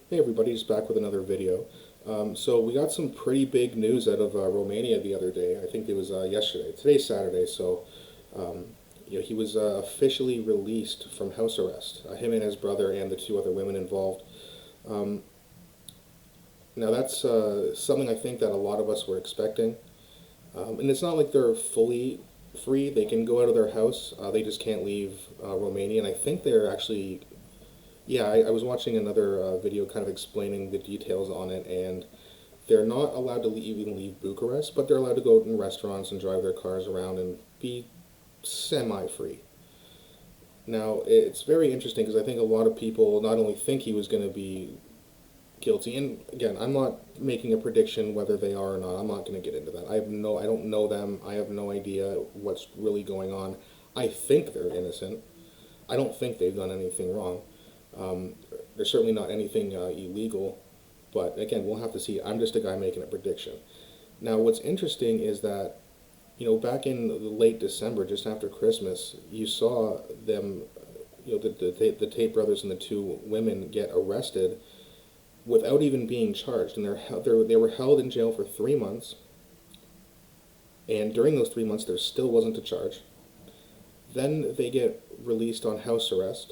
Hey everybody, just back with another video. So we got some pretty big news out of Romania the other day. I think it was yesterday. Today's Saturday, so um, he was officially released from house arrest. Him and his brother and the two other women involved. Um, Now that's something I think that a lot of us were expecting. And it's not like they're fully free. They can go out of their house. They just can't leave Romania. And I think they're actually yeah, I was watching another video kind of explaining the details on it, and they're not allowed to even leave Bucharest, but they're allowed to go in restaurants and drive their cars around and be semi-free. Now, it's very interesting because I think a lot of people not only think he was going to be guilty, and again, I'm not making a prediction whether they are or not. I'm not going to get into that. I don't know them. I have no idea what's really going on. I think they're innocent. I don't think they've done anything wrong. Um, there's certainly not anything illegal, but again, we'll have to see. I'm just a guy making a prediction. Now, what's interesting is that, back in the late December, just after Christmas, you saw them, the Tate brothers and the two women get arrested without even being charged, and they were held in jail for 3 months, and during those 3 months, there still wasn't a charge. Then they get released on house arrest.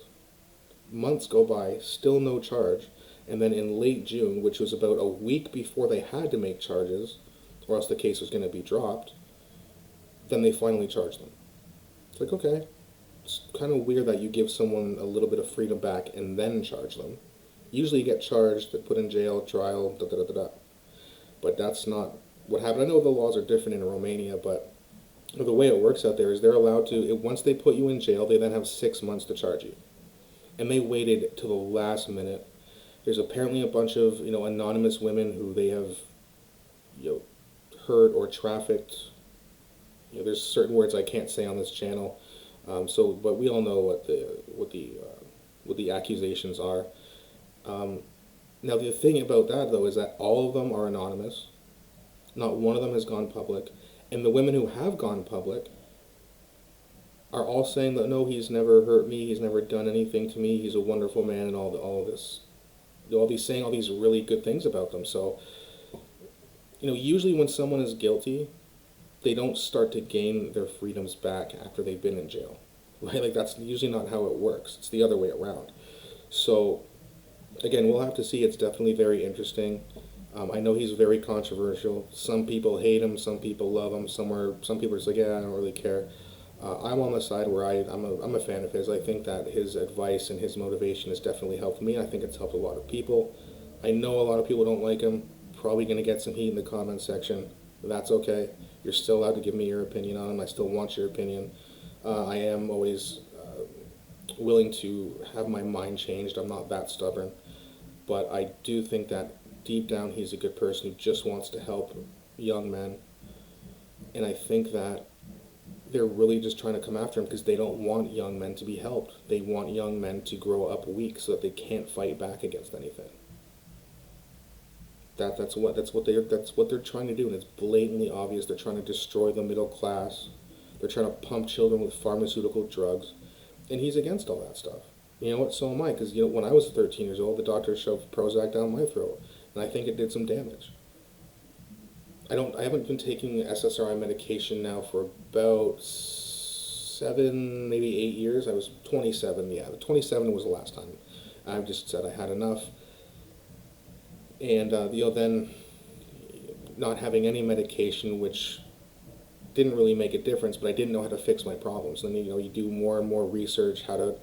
Months go by, still no charge, and then in late June, which was about a week before they had to make charges, or else the case was going to be dropped, then they finally charged them. It's like, okay, it's kind of weird that you give someone a little bit of freedom back and then charge them. Usually you get charged, they put in jail, trial, da da da da da. But that's not what happened. I know the laws are different in Romania, but the way it works out there is they're allowed to, once they put you in jail, they then have 6 months to charge you. And they waited till the last minute. There's apparently a bunch of anonymous women who they have hurt or trafficked. There's certain words I can't say on this channel. But we all know what the accusations are. Now the thing about that though is that all of them are anonymous. Not one of them has gone public, and the women who have gone public are all saying that no, he's never hurt me, he's never done anything to me, he's a wonderful man, and all this, saying all these really good things about them. So, usually when someone is guilty, they don't start to gain their freedoms back after they've been in jail, right? Like that's usually not how it works. It's the other way around. So, again, we'll have to see. It's definitely very interesting. I know he's very controversial. Some people hate him, some people love him. Some people are just like, yeah, I don't really care. I'm on the side where I'm a fan of his. I think that his advice and his motivation has definitely helped me. I think it's helped a lot of people. I know a lot of people don't like him. Probably going to get some heat in the comment section. That's okay. You're still allowed to give me your opinion on him. I still want your opinion. I am always willing to have my mind changed. I'm not that stubborn. But I do think that deep down he's a good person who just wants to help young men. And I think that they're really just trying to come after him because they don't want young men to be helped. They want young men to grow up weak so that they can't fight back against anything. That's what they're trying to do, and it's blatantly obvious. They're trying to destroy the middle class. They're trying to pump children with pharmaceutical drugs, and he's against all that stuff. You know what? So am I, because when I was 13 years old, the doctor shoved Prozac down my throat, and I think it did some damage. I haven't been taking SSRI medication now for about 7, maybe 8 years. I was 27, yeah. 27 was the last time. I just said I had enough. And, then not having any medication, which didn't really make a difference, but I didn't know how to fix my problems. Then, you do more and more research, how to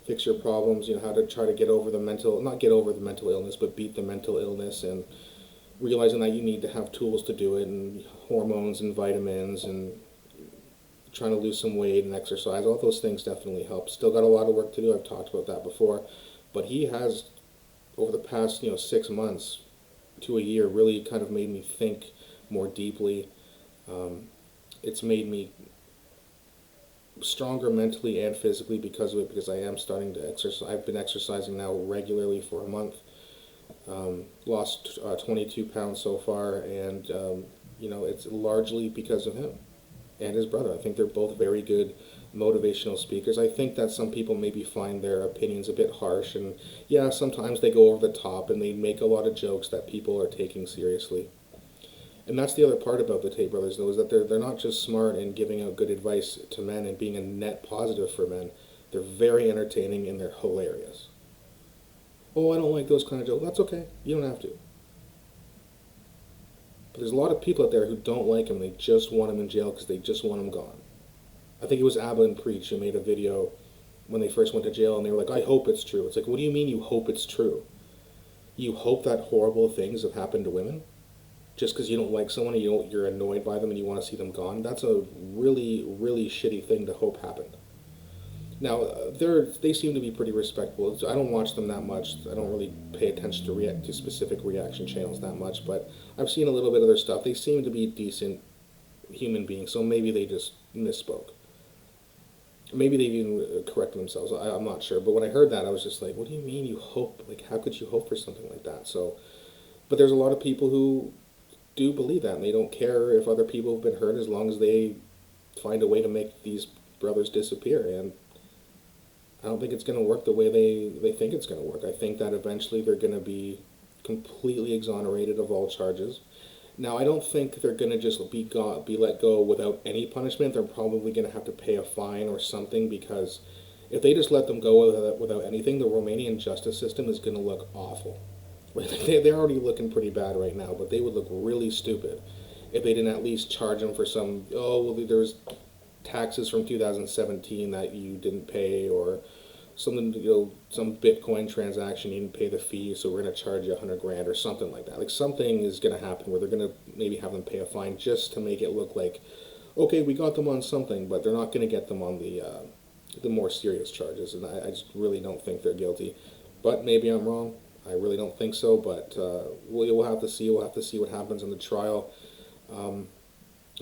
fix your problems, how to try to not get over the mental illness, but beat the mental illness, and realizing that you need to have tools to do it, and hormones and vitamins, and trying to lose some weight and exercise. All those things definitely help. Still got a lot of work to do. I've talked about that before. But he has, over the past 6 months to a year, really kind of made me think more deeply. It's made me stronger mentally and physically because of it, because I am starting to exercise. I've been exercising now regularly for a month. Lost 22 pounds so far, and it's largely because of him and his brother. I think they're both very good motivational speakers. I think that some people maybe find their opinions a bit harsh, and yeah, sometimes they go over the top and they make a lot of jokes that people are taking seriously. And that's the other part about the Tate brothers, though, is that they're not just smart and giving out good advice to men and being a net positive for men. They're very entertaining and they're hilarious. Oh, I don't like those kind of jokes. That's okay. You don't have to. But there's a lot of people out there who don't like him. They just want him in jail because they just want him gone. I think it was Abba and Preach who made a video when they first went to jail, and they were like, I hope it's true. It's like, what do you mean you hope it's true? You hope that horrible things have happened to women? Just because you don't like someone and you're annoyed by them and you want to see them gone? That's a really, really shitty thing to hope happened. Now, they seem to be pretty respectable. I don't watch them that much. I don't really pay attention to specific reaction channels that much, but I've seen a little bit of their stuff. They seem to be decent human beings, so maybe they just misspoke. Maybe they even corrected themselves. I'm not sure. But when I heard that, I was just like, what do you mean you hope? Like, how could you hope for something like that? So, but there's a lot of people who do believe that, and they don't care if other people have been hurt as long as they find a way to make these brothers disappear. And I don't think it's going to work the way they think it's going to work. I think that eventually they're going to be completely exonerated of all charges. Now, I don't think they're going to just be let go without any punishment. They're probably going to have to pay a fine or something, because if they just let them go without anything, the Romanian justice system is going to look awful. They're already looking pretty bad right now, but they would look really stupid if they didn't at least charge them for some, oh, well, there's taxes from 2017 that you didn't pay, or something, some Bitcoin transaction, you didn't pay the fee, so we're going to charge you $100,000 or something like that. Like, something is going to happen where they're going to maybe have them pay a fine just to make it look like, okay, we got them on something, but they're not going to get them on the more serious charges, and I just really don't think they're guilty. But maybe I'm wrong. I really don't think so, but we'll have to see. We'll have to see what happens in the trial.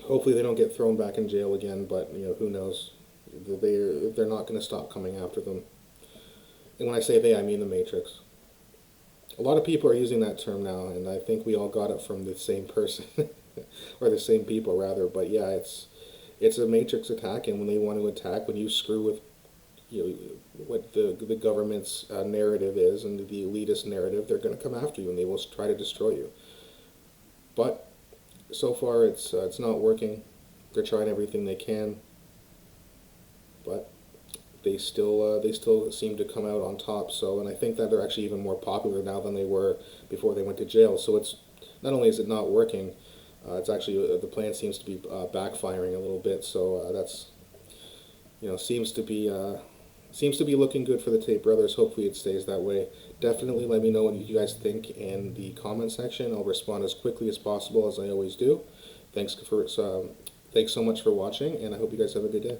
Hopefully they don't get thrown back in jail again, but who knows? They're not going to stop coming after them. And when I say they, I mean the Matrix. A lot of people are using that term now, and I think we all got it from the same person, or the same people rather. But yeah, it's a Matrix attack, and when they want to attack, when you screw with what the government's narrative is and the elitist narrative, they're going to come after you and they will try to destroy you. But so far it's not working. They're trying everything they can, but they still seem to come out on top. So, and I think that they're actually even more popular now than they were before they went to jail. So it's not only is it not working, it's actually the plan seems to be backfiring a little bit. So that's seems to be looking good for the Tate brothers. Hopefully it stays that way. Definitely let me know what you guys think in the comment section. I'll respond as quickly as possible, as I always do. Thanks so much for watching, and I hope you guys have a good day.